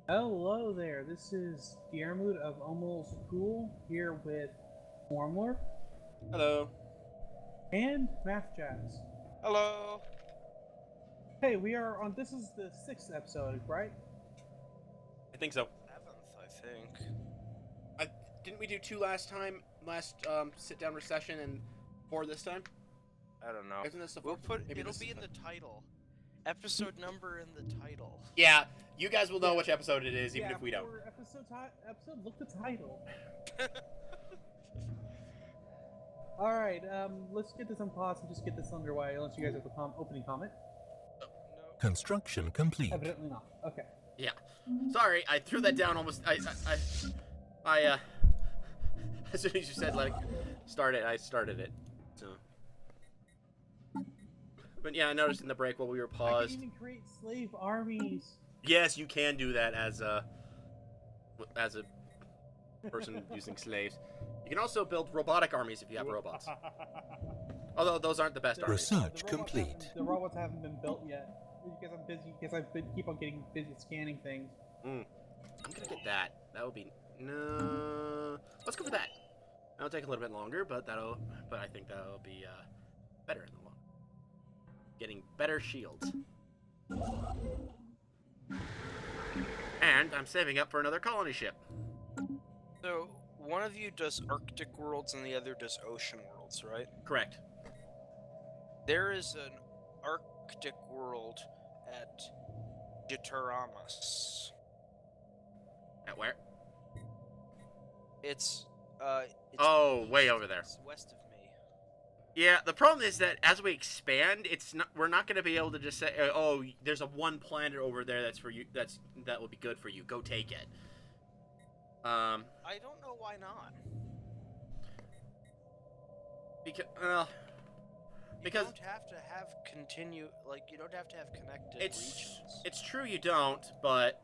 Hello there, this is Diarmid of Almost Cool here with Formler Hello. and Math Jazz. Hello. Hey, we are on this is the sixth episode, right? I think so. Seventh, I think. Didn't we do two last time? Last sit-down recession and four this time? I don't know. Isn't this the We'll fourth? put Maybe it'll this be is in the title. Episode number in the title. Yeah, you guys will know Yeah. which episode it is, even Yeah, if we don't. for episode, look the title. Alright, let's get this on pause and just get this underway, unless you guys have an opening comment. No. Construction complete. Evidently not. Okay. Yeah. Sorry, I threw that down almost. As soon as you said like start it, I started it. So. But yeah, I noticed in the break while we were I paused. can even create slave armies. Yes, you can do that as a person using slaves. You can also build robotic armies if you have robots. Although those aren't the best armies. Research The robots complete. The robots haven't been built yet. Because I'm busy. Because keep on getting busy scanning things. I'm gonna get that. That would be no. Let's go for that. That'll take a little bit longer, but I think that'll be better in the long. Getting better shields. And I'm saving up for another colony ship. So one of you does Arctic worlds and the other does ocean worlds, right? Correct. There is an Arctic world at Jitaramas. At where? It's Oh, way over there. It's west of me. Yeah, the problem is that as we expand, we're not going to be able to just say, "Oh, there's a one planet over there that's for you. That will be good for you. Go take it." I don't know why not. Because You don't have to have you don't have to have connected regions. it's true you don't, but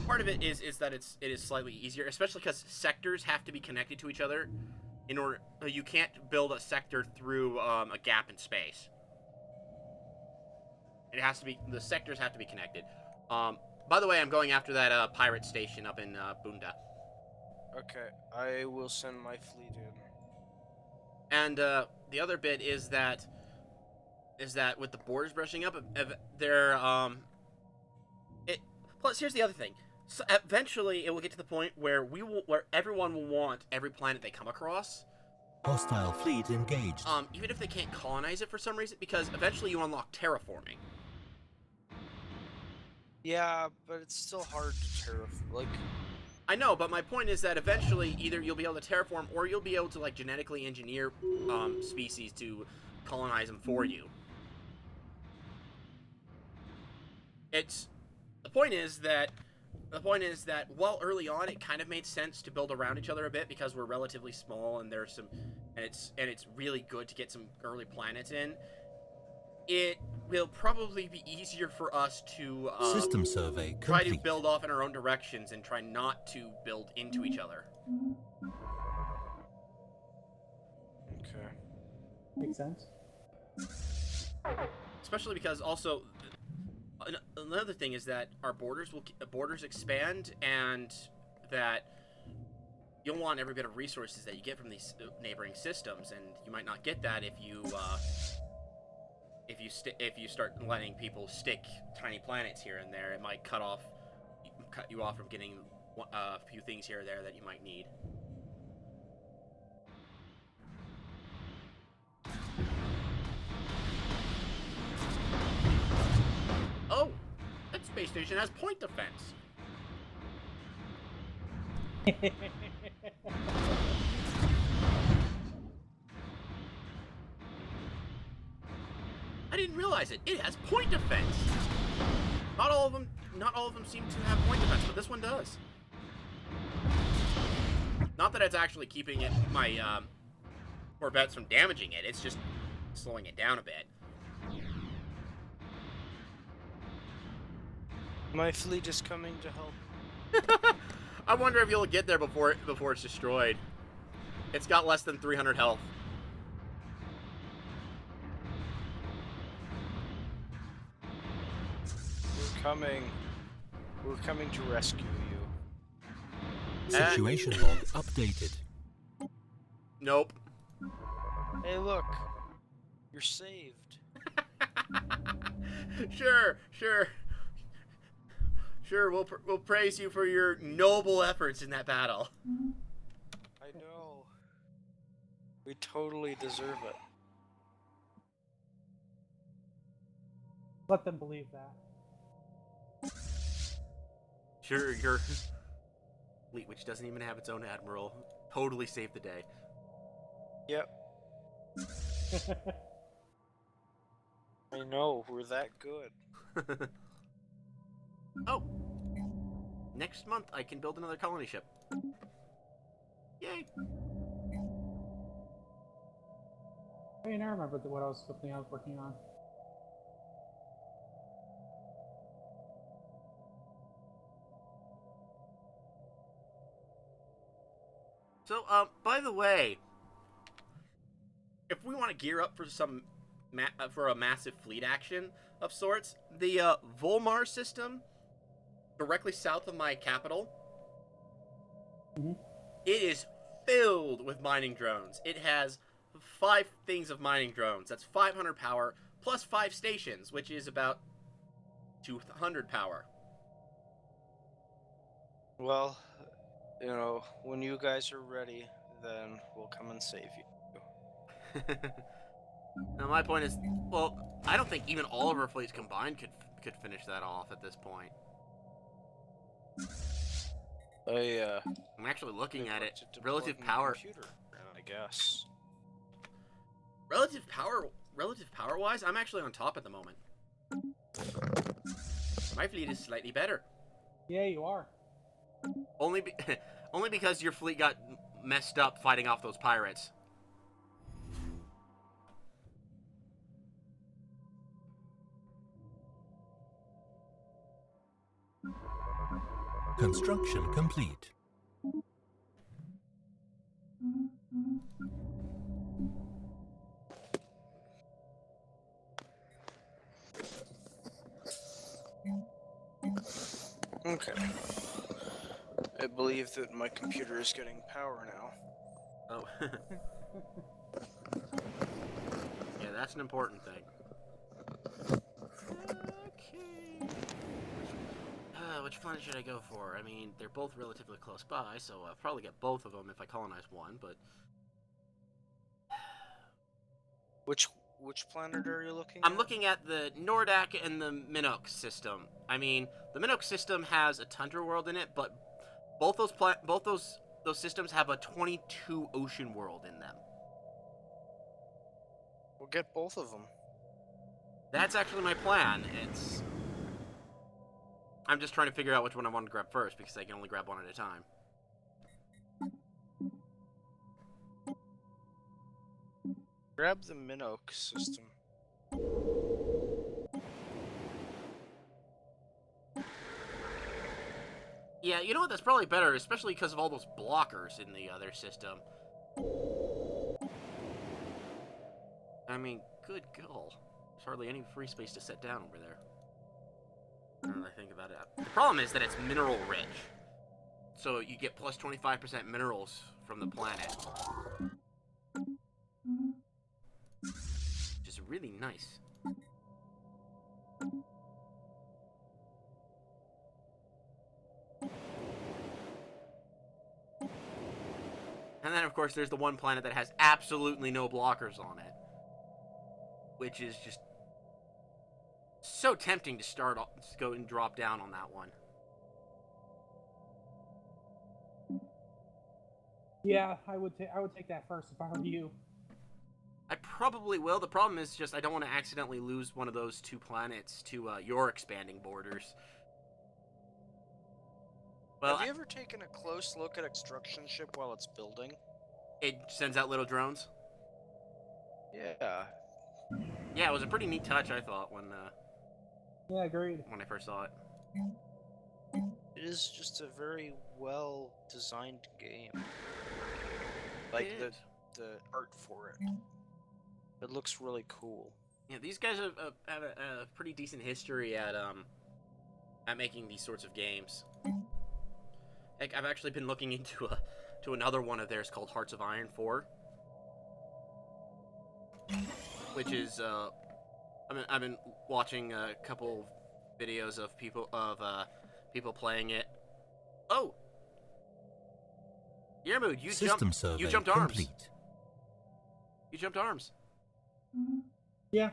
part of it is that it is slightly easier, especially because sectors have to be connected to each other. In order, you can't build a sector through a gap in space. The sectors have to be connected. By the way, I'm going after that pirate station up in Bunda. Okay, I will send my fleet in. And the other bit is that with the borders brushing up, plus here's the other thing. So eventually, it will get to the point where where everyone will want every planet they come across. Hostile fleet engaged. Even if they can't colonize it for some reason, because eventually you unlock terraforming. Yeah, but it's still hard to terraform. I know, but my point is that eventually either you'll be able to terraform or you'll be able to like genetically engineer species to colonize them for you. The point is that while early on it kind of made sense to build around each other a bit because we're relatively small and there's it's really good to get some early planets in. It will probably be easier for us to System survey complete. try to build off in our own directions and try not to build into each other. Okay. Makes sense. Especially because also another thing is that our borders expand, and that you'll want every bit of resources that you get from these neighboring systems, and you might not get that if you start letting people stick tiny planets here and there. It might cut you off from getting a few things here or there that you might need. Oh, that space station has point defense. I didn't realize it. It has point defense. Not all of them seem to have point defense, but this one does. Not that it's actually keeping my Corvettes from damaging it. It's just slowing it down a bit. My fleet is coming to help. I wonder if you'll get there before it's destroyed. It's got less than 300 health. coming. We're coming to rescue you. Situation log updated. Nope. Hey, look. You're saved. Sure. We'll praise you for your noble efforts in that battle. I know. We totally deserve it. Let them believe that. Sure, your fleet, which doesn't even have its own admiral, totally saved the day. Yep. I know, we're that good. Oh. Next month, I can build another colony ship. Yay. I mean, I remember what I was working on. So, by the way, if we want to gear up for for a massive fleet action of sorts, the Volmar system, directly south of my capital, it is filled with mining drones. It has 5 things of mining drones. That's 500 power, plus 5 stations, which is about 200 power. Well, you know, when you guys are ready, then we'll come and save you. Now, my point is, well, I don't think even all of our fleets combined could finish that off at this point. I'm actually looking at it. Relative power. Computer, I guess. Relative power-wise, I'm actually on top at the moment. My fleet is slightly better. Yeah, you are. Only because your fleet got messed up fighting off those pirates. Construction complete. Okay. I believe that my computer is getting power now. Oh. Yeah, that's an important thing. Okay. Which planet should I go for? I mean, they're both relatively close by, so I'll probably get both of them if I colonize one, but... Which planet are you looking I'm at? looking at the Nordak and the Minox system. I mean, the Minox system has a tundra world in it, but both those systems have a 22 ocean world in them. We'll get both of them. That's actually my plan. I'm just trying to figure out which one I want to grab first, because I can only grab one at a time. Grab the Minox system. Yeah, you know what? That's probably better, especially because of all those blockers in the other system. I mean, good goal. There's hardly any free space to set down over there. Now that I think about it. The problem is that it's mineral rich. So you get plus 25% minerals from the planet. Which is really nice. And then, of course, there's the one planet that has absolutely no blockers on it. Which is just so tempting to go and drop down on that one. Yeah, I would take that first if I were you. I probably will. The problem is just I don't want to accidentally lose one of those 2 planets to your expanding borders. Well, have you ever taken a close look at extraction ship while it's building? It sends out little drones? Yeah. Yeah, it was a pretty neat touch, I thought, when Yeah, agreed. I first saw it. It is just a very well designed game. Like the art for it. It looks really cool. Yeah, these guys have a pretty decent history at at making these sorts of games. Heck, I've actually been looking into to another one of theirs called Hearts of Iron 4, which is I've been watching a couple videos of people playing it. Oh, Yermood, you System survey jumped arms. complete. You jumped arms. Yeah.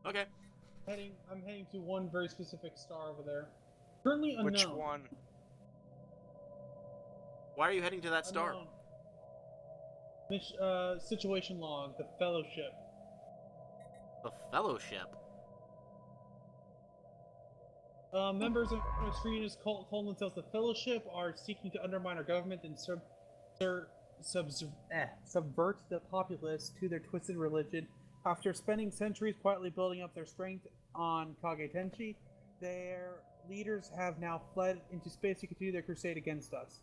Okay. I'm heading to one very specific star over there. Currently unknown. Which one? Why are you heading to that star? Unknown. Situation log, the Fellowship. The Fellowship. Members of an extremist cult calling themselves the Fellowship are seeking to undermine our government and subvert the populace to their twisted religion. After spending centuries quietly building up their strength on Kage Tenchi, their leaders have now fled into space to continue their crusade against us.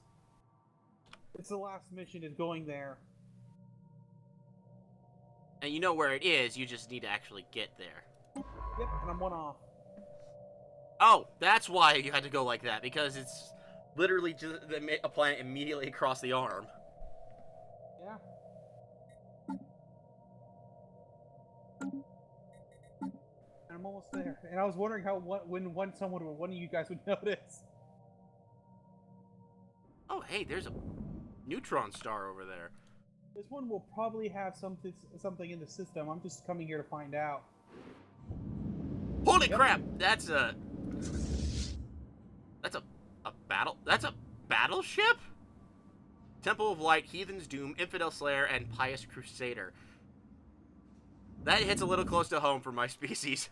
It's the last mission is going there. And you know where it is, you just need to actually get there. Yep, and I'm one off. Oh, that's why you had to go like that, because it's literally just a planet immediately across the arm. Yeah. And I'm almost there. And I was wondering when one of you guys would notice. Oh, hey, there's a neutron star over there. This one will probably have something in the system. I'm just coming here to find out. Holy crap! That's a battleship? Temple of Light, Heathen's Doom, Infidel Slayer, and Pious Crusader. That hits a little close to home for my species.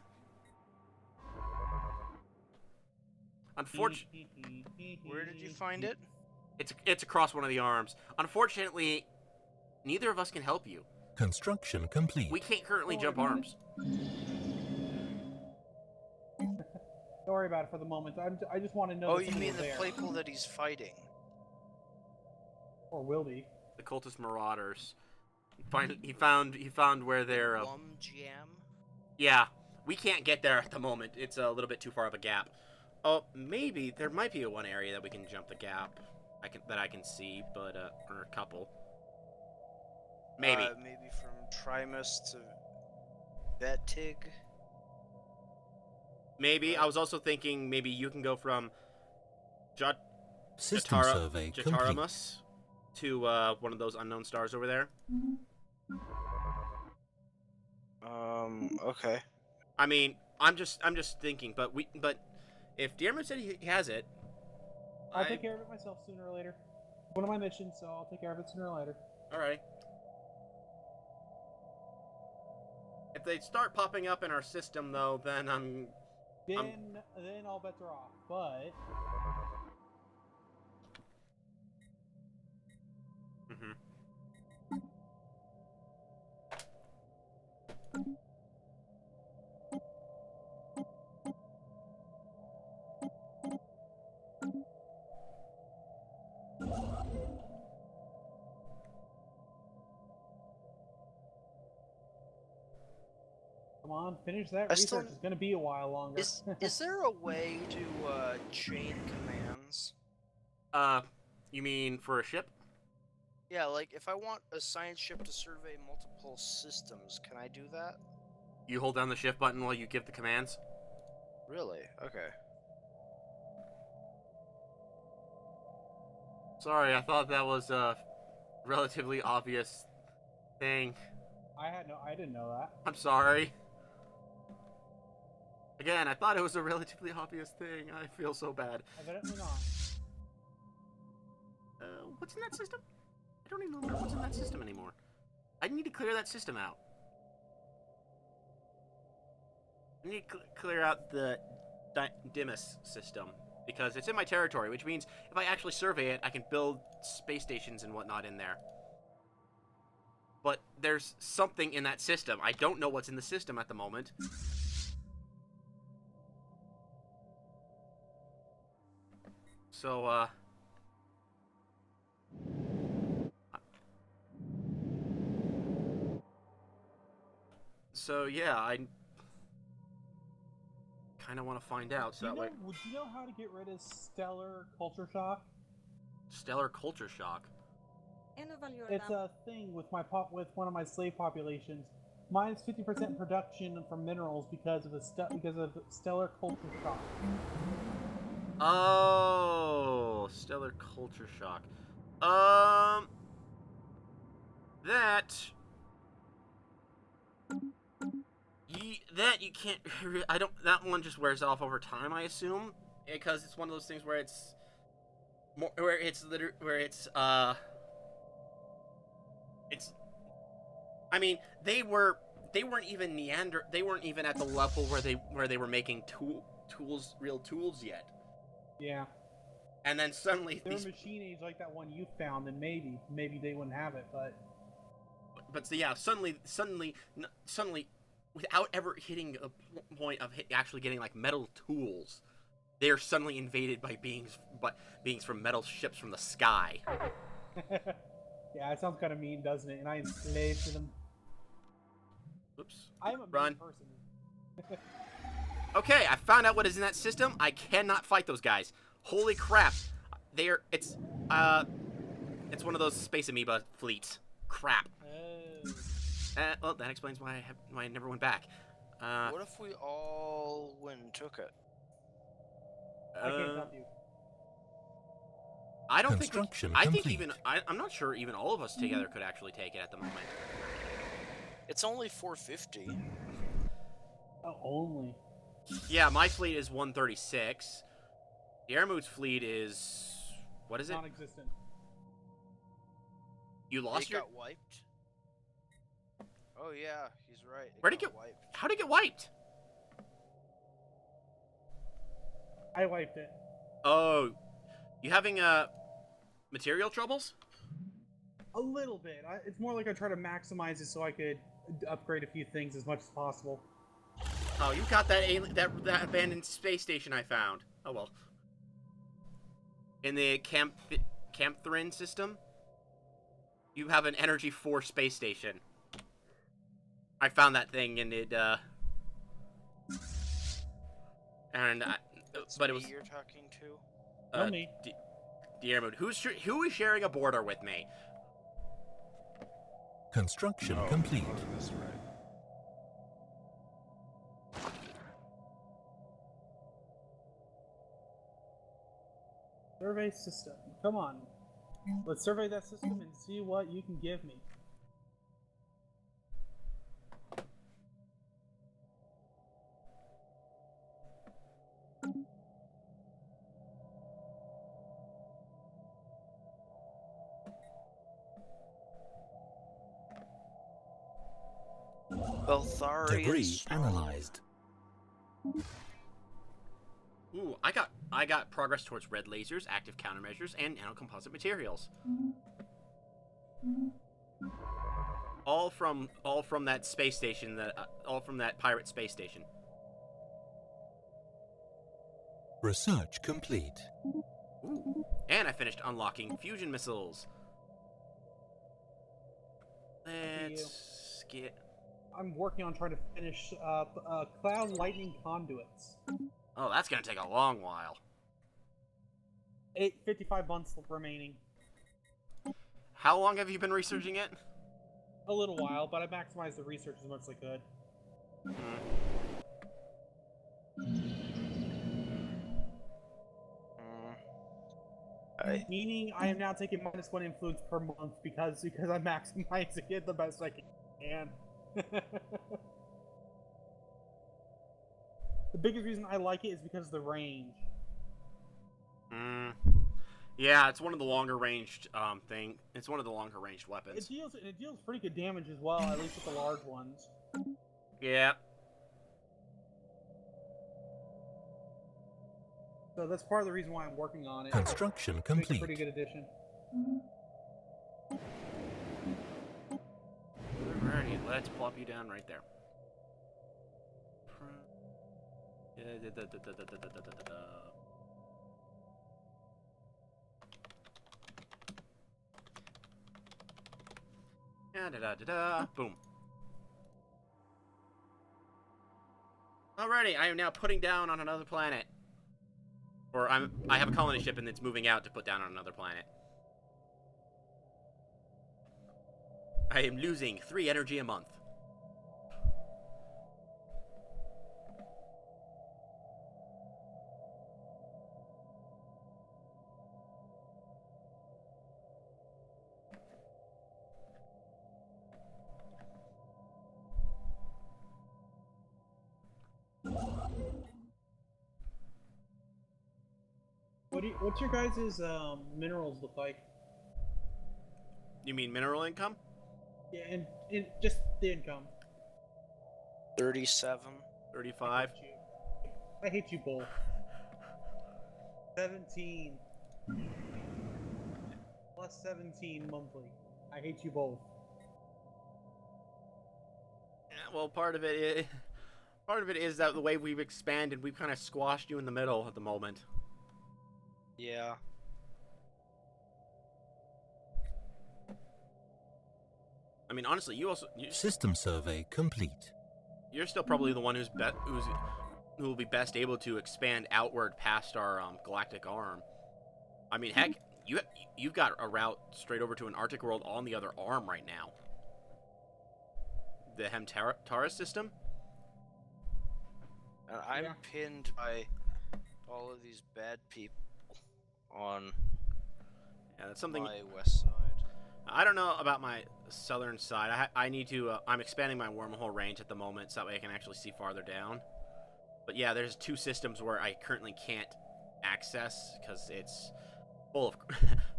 Unfortunately, Where did you find it? it's across one of the arms. Unfortunately, neither of us can help you. Construction complete. We can't currently jump arms. Don't worry about it for the moment. I just want to know. Oh, that you somebody mean was the there. people that he's fighting? Or will be. The cultist marauders. He found where they're. Jam? Yeah, we can't get there at the moment. It's a little bit too far of a gap. Oh, maybe there might be one area that we can jump the gap. That I can see, but or a couple. Maybe. Maybe from Trimus to Betig. Maybe. I was also thinking maybe you can go from System survey complete. Jataramus to one of those unknown stars over there. Okay. I mean, I'm just thinking, but if Dierman said he has it, I'll take care of it myself sooner or later. One of my missions, so I'll take care of it sooner or later. Alright. If they start popping up in our system, though, then Then all bets are off. But come on, finish that research. It's gonna be a while longer. Is there a way to chain commands? You mean for a ship? Yeah, like if I want a science ship to survey multiple systems, can I do that? You hold down the shift button while you give the commands? Really? Okay. Sorry, I thought that was a relatively obvious thing. I didn't know that. I'm sorry. Again, I thought it was a relatively obvious thing. I feel so bad. Evidently not. What's in that system? I don't even remember what's in that system anymore. I need to clear that system out. I need to clear out the Dimas system, because it's in my territory, which means if I actually survey it, I can build space stations and whatnot in there. But there's something in that system. I don't know what's in the system at the moment. So, So, yeah, kind of want to find out. So that way, Would you know how to get rid of stellar culture shock? stellar culture shock. It's a thing with with one of my slave populations. Minus 50% production from minerals because of stellar culture shock. Oh, stellar culture shock. That you can't. I don't. That one just wears off over time, I assume, because it's one of those things where it's more, where it's it's. I mean, they weren't even They weren't even at the level where they were making real tools yet. Yeah. And then suddenly they're machine age like that one you found, and maybe they wouldn't have it, but yeah, suddenly, without ever hitting a point of actually getting like metal tools, they are suddenly invaded by beings from metal ships from the sky. Yeah, it sounds kind of mean, doesn't it? And I enslaved them. Oops. I'm a Run. mean person. Okay, I found out what is in that system. I cannot fight those guys. Holy crap! It's one of those space amoeba fleets. Crap. Oh. Well, that explains why I never went back. What if we all went and took it? I can't help you. I don't Construction think. I think complete. I'm not sure even all of us together could actually take it at the moment. It's only 450. Oh, only. Yeah, my fleet is 136. The Airmood's fleet is... What is it? Non-existent. You lost It got wiped? Oh yeah, he's right. Where'd it get wiped? How'd it get wiped? I wiped it. Oh, you having material troubles? A little bit. It's more like I try to maximize it so I could upgrade a few things as much as possible. Oh, you got that abandoned space station I found. Oh well. In the Camthrin system, you have an Energy 4 space station. I found that thing, and it but it was you're talking to. Tell me. Diarmid, who is sharing a border with me? Construction complete. Oh, that's right. Survey system. Come on. Let's survey that system and see what you can give me. Beltharius. Debris analyzed. Ooh, I got progress towards red lasers, active countermeasures, and nanocomposite materials. All from that space station, all from that pirate space station. Research complete. Ooh, and I finished unlocking fusion missiles. Let's get. I'm working on trying to finish up cloud lightning conduits. Oh, that's gonna take a long while. 55 months remaining. How long have you been researching it? A little while, but I maximized the research as much as I could. Meaning, I am now taking -1 influence per month because I'm maximizing it the best I can. The biggest reason I like it is because of the range. Yeah, it's one of the longer ranged It's one of the longer ranged weapons. It deals pretty good damage as well, at least with the large ones. Yeah. So that's part of the reason why I'm working on it. Construction It's a complete. pretty good addition. Alrighty, let's plop you down right there. Boom. Alrighty, I am now putting down on another planet. Or I have a colony ship and it's moving out to put down on another planet. I am losing 3 energy a month. What's your guys' minerals look like? You mean mineral income? Yeah, and just the income. 37. 35. I hate you both. 17. Plus 17 monthly. I hate you both. Yeah, well, part of it is that the way we've expanded, we've kind of squashed you in the middle at the moment. Yeah. I mean, honestly, System survey complete. you're still probably the one who will be best able to expand outward past our galactic arm. I mean, heck, you've got a route straight over to an Arctic world on the other arm right now. The Hemtara system. And I'm Yeah. pinned by all of these bad people on Yeah, that's something. my west side. I don't know about my southern side. I need to. I'm expanding my wormhole range at the moment, so that way I can actually see farther down. But yeah, there's 2 systems where I currently can't access because it's full of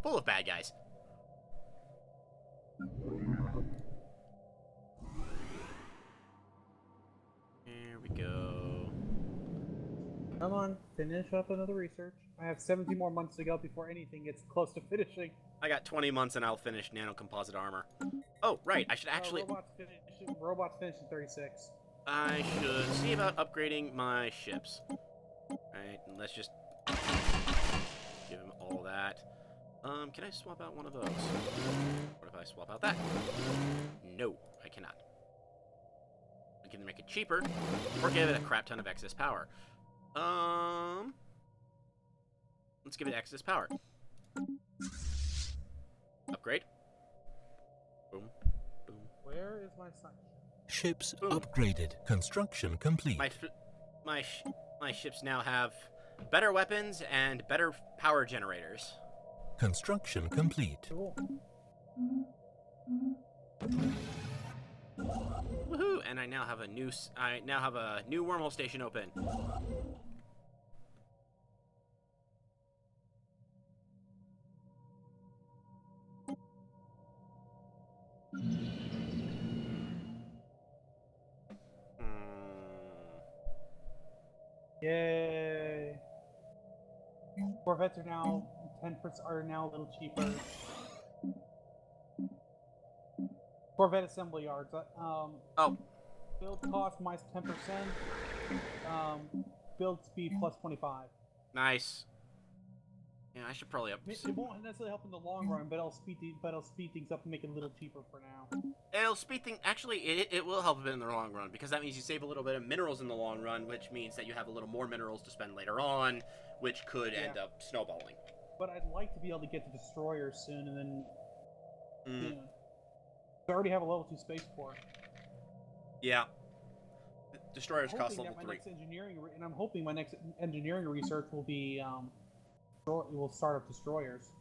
full of bad guys. There we go. Come on, finish up another research. I have 17 more months to go before anything gets close to finishing. I got 20 months and I'll finish nanocomposite armor. Oh, right. I should actually. Robots finish in 36. I should see about upgrading my ships. Alright, let's just give him all that. Can I swap out one of those? What if I swap out that? No, I cannot. I can make it cheaper, or give it a crap ton of excess power. Let's give it excess power. Upgrade. Boom, boom. Where is my son? Ships Boom. upgraded. Construction complete. My ships now have better weapons and better power generators. Construction complete. Cool. Woohoo! And I now have a new wormhole station open. Yay! Corvettes are now 10% are now a little cheaper. Corvette assembly yards. Oh, Build cost minus 10%. Build speed plus 25. nice. Yeah, I should probably up. It won't necessarily help in the long run, but it'll speed things up and make it a little cheaper for now. It'll speed things. Actually, it will help a bit in the long run because that means you save a little bit of minerals in the long run, which means that you have a little more minerals to spend later on, which could end up snowballing. But I'd like to be able to get to destroyers soon, and then. Mm. Yeah. I already have a level 2 spaceport. Yeah. Destroyers cost Hoping level that my 3. next engineering, and I'm hoping my next engineering research will be, will start up destroyers.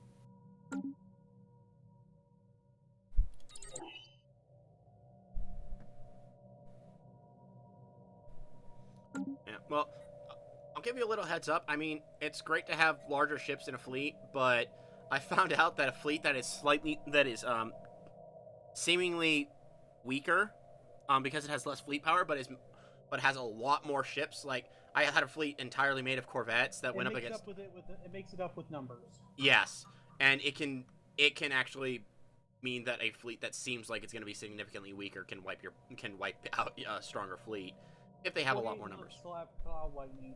Yeah. Well, I'll give you a little heads up. I mean, it's great to have larger ships in a fleet, but I found out that a fleet that is seemingly weaker, because it has less fleet power, but has a lot more ships. Like I had a fleet entirely made of corvettes that went up against. It makes it up with numbers. Yes, and it can actually mean that a fleet that seems like it's going to be significantly weaker can wipe out a stronger fleet if they have a lot more numbers. Still have cloud lightning.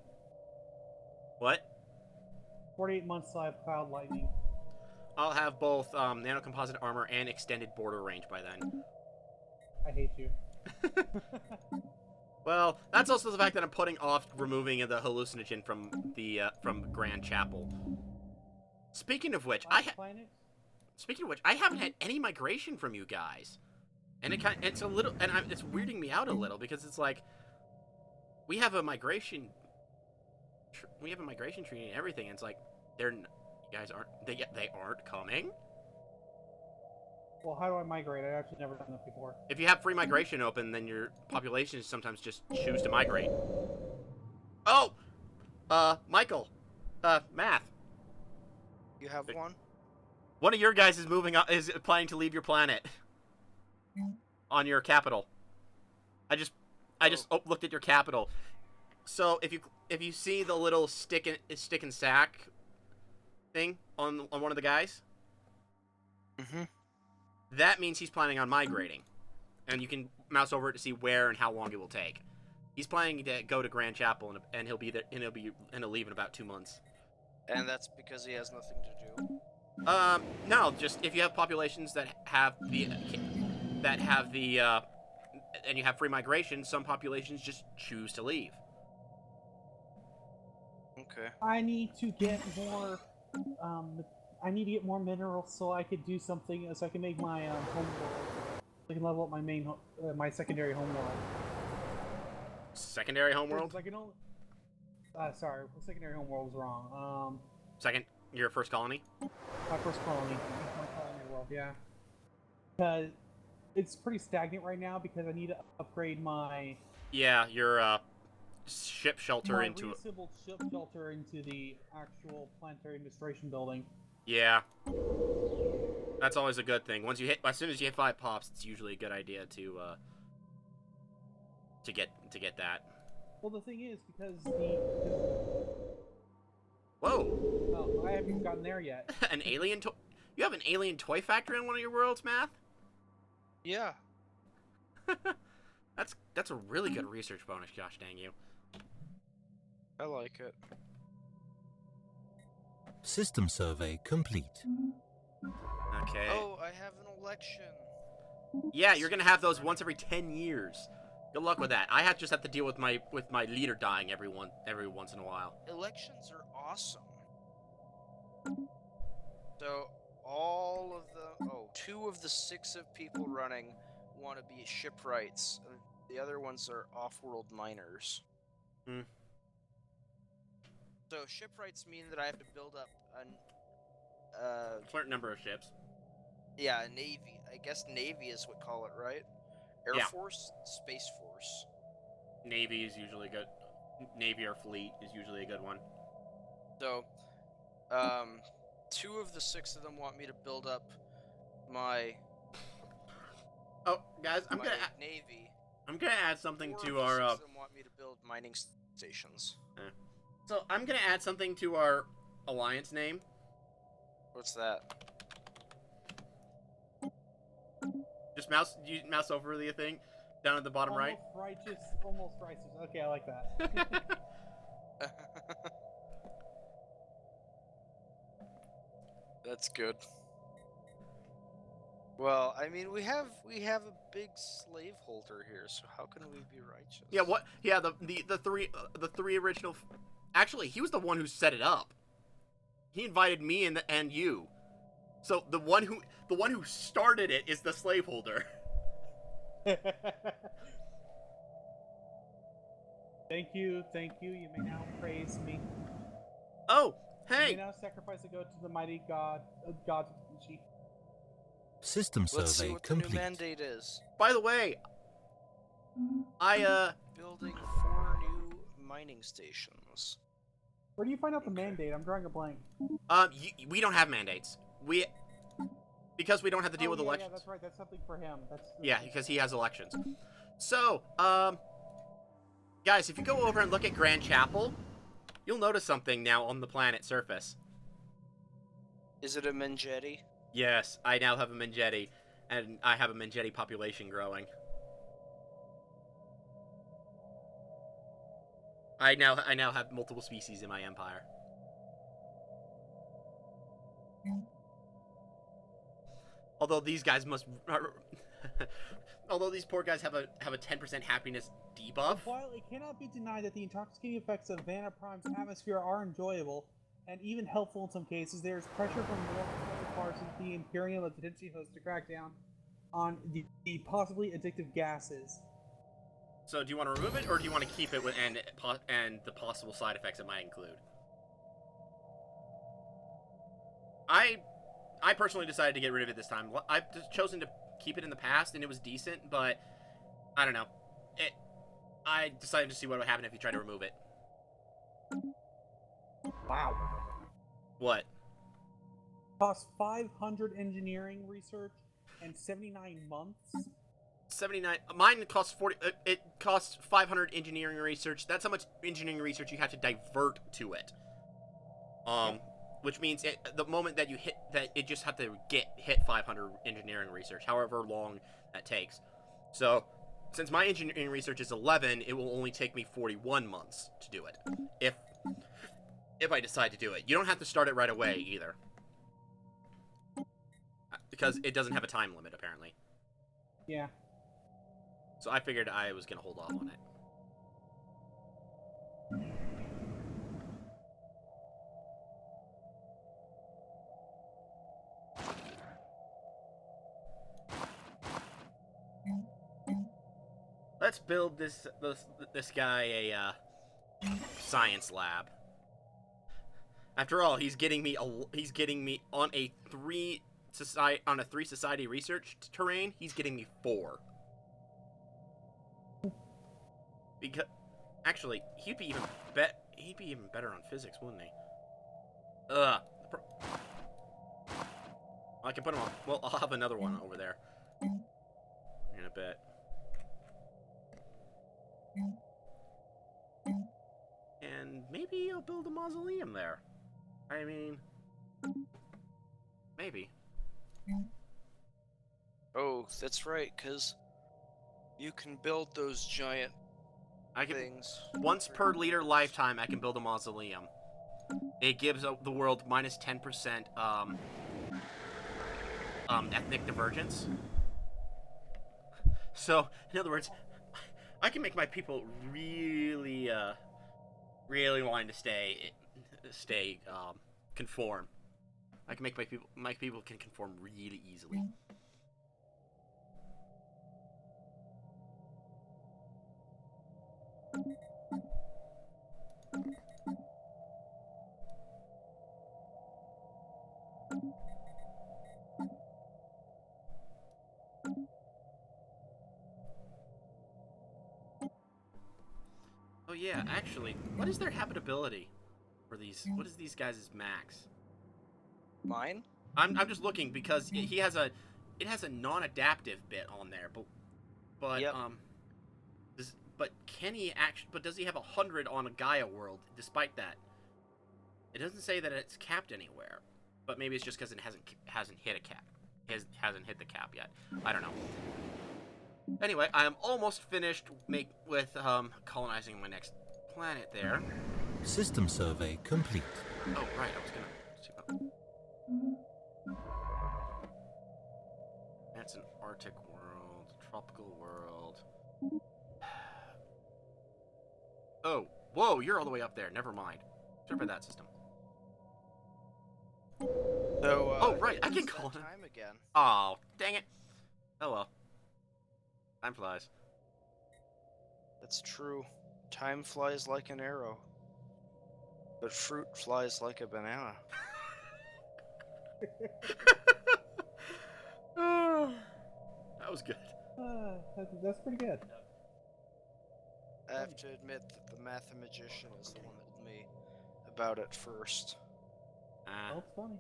What? 48 months till I have cloud lightning. I'll have both nanocomposite armor and extended border range by then. I hate you. Well, that's also the fact that I'm putting off removing the hallucinogen from Grand Chapel. Speaking of which, I haven't had any migration from you guys, and it's a little, and it's weirding me out a little because it's like we have a migration treaty and everything, and it's like you guys aren't coming. Well, how do I migrate? I've actually never done that before. If you have free migration open, then your populations sometimes just choose to migrate. Oh, Michael, math. You have one? One of your guys is planning to leave your planet on your capital. I just looked at your capital. So if you see the little stick and sack thing on one of the guys, that means he's planning on migrating, and you can mouse over it to see where and how long it will take. He's planning to go to Grand Chapel, and he'll be there, and he'll leave in about 2 months. And that's because he has nothing to do. No, just if you have populations that have the and you have free migration, some populations just choose to leave. Okay. I need to get more. I need to get more minerals so I could do something. So I can make my home world. I can level up my main, my secondary home world. Secondary homeworld? I can only. Sorry, secondary home world was wrong. Your first colony? My first colony. My colony world, yeah. Because it's pretty stagnant right now because I need to upgrade my. Yeah, your ship shelter into. Reassembled ship shelter into the actual planetary administration building. Yeah. That's always a good thing. As soon as you hit 5 pops, it's usually a good idea to get that. Well, the thing is, because Whoa! Oh, I haven't even gotten there yet. An alien toy? You have an alien toy factory on one of your worlds, Math? Yeah. That's a really good research bonus, gosh dang you. I like it. System survey complete. Okay. Oh, I have an election. Yeah, you're gonna have those once every 10 years. Good luck with that. I just have to deal with my leader dying every once in a while. Elections are awesome. So all of the 2 of the 6 of people running want to be shipwrights, and the other ones are off-world miners. Hmm. So shipwrights mean that I have to build up A certain number of ships. Yeah, a navy. I guess navy is what call it, right? Air Yeah. Force, Space Force. Navy is usually good. Navy or fleet is usually a good one. So, 2 of the 6 of them want me to build up my Oh, guys, I'm gonna navy. I'm gonna add something 4 to of the our 6 of them want me to build mining stations. So I'm gonna add something to our alliance name. What's that? Just mouse over the thing down at the bottom right. Almost righteous. Okay, I like that. That's good. Well, I mean, we have a big slaveholder here, so how can we be righteous? Yeah, what? Yeah, the three original. Actually, he was the one who set it up. He invited me and you. So the one who started it is the slaveholder. Thank you. You may now praise me. Oh, You hey! may now sacrifice a goat to the mighty god, gods of Gucci. System Let's see survey what the new complete. mandate is. By the way, Building 4 new mining stations. Where do you find out the mandate? I'm drawing a blank. we don't have mandates. Because we don't have to deal with elections. Yeah, that's right. That's something for him. Yeah, because he has elections. So, guys, if you go over and look at Grand Chapel, you'll notice something now on the planet's surface. Is it a Menjetti? Yes, I now have a Menjetti, and I have a Menjetti population growing. I now have multiple species in my empire. Although these guys Although these poor guys have a 10% happiness debuff. While it cannot be denied that the intoxicating effects of Vanna Prime's atmosphere are enjoyable and even helpful in some cases, there is pressure from more parts of the Imperium of the Tenchi host to crack down on the possibly addictive gases. So do you want to remove it, or do you want to keep it with and the possible side effects it might include? I personally decided to get rid of it this time. I've just chosen to keep it in the past, and it was decent, but I don't know. I decided to see what would happen if you try to remove it. Wow. What? Costs 500 engineering research and 79 months. 79. Mine costs 40. It costs 500 engineering research. That's how much engineering research you have to divert to it. Which means the moment that you hit that, it just have to hit 500 engineering research, however long that takes. So, since my engineering research is 11, it will only take me 41 months to do it. If I decide to do it, you don't have to start it right away either, because it doesn't have a time limit apparently. Yeah. So I figured I was gonna hold off on it. Let's build this guy a science lab. After all, he's getting me on a 3 society research terrain. He's getting me 4. Because actually, he'd be even better on physics, wouldn't he? I can put him on. Well, I'll have another one over there in a bit. And maybe I'll build a mausoleum there. I mean, maybe. Oh, that's right, because you can build those giant things. Once per leader lifetime, I can build a mausoleum. It gives the world minus 10% ethnic divergence. So, in other words, I can make my people really wanting to stay conform. I can make my people can conform really easily. Oh yeah, actually, what is their habitability for these? What is these guys' max? Mine? I'm just looking because it has a non-adaptive bit on there, but Yep. But does he have 100 on a Gaia world? Despite that, it doesn't say that it's capped anywhere. But maybe it's just because it hasn't hit a cap. Hasn't hit the cap yet. I don't know. Anyway, I am almost finished with colonizing my next planet there. System survey complete. Oh right, I was gonna see about. That's an Arctic world, tropical world. Oh, whoa, you're all the way up there. Never mind. Sorry about that system. So, oh right, I can it's call that it. time again. Oh, dang it. Oh well. Time flies. That's true. Time flies like an arrow. But fruit flies like a banana. That was good. That's pretty good. I have to admit that the mathematician is the one that told me about it first. Well, it's funny.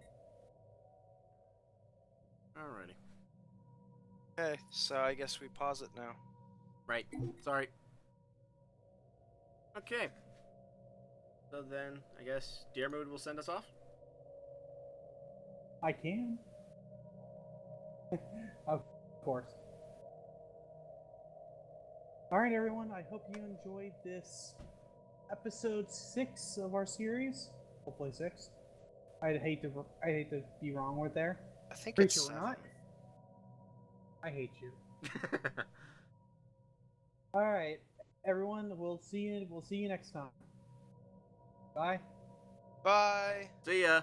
Alrighty. Okay, so I guess we pause it now. Right. Sorry. Okay. So then, I guess Dearmood will send us off? I can. Of course. Alright, everyone. I hope you enjoyed this episode 6 of our series. Hopefully 6. I'd hate to be wrong with there. I think Pretty it's sure we're 7. not. I hate you. All right, everyone. We'll see you. We'll see you next time. Bye. Bye. See ya.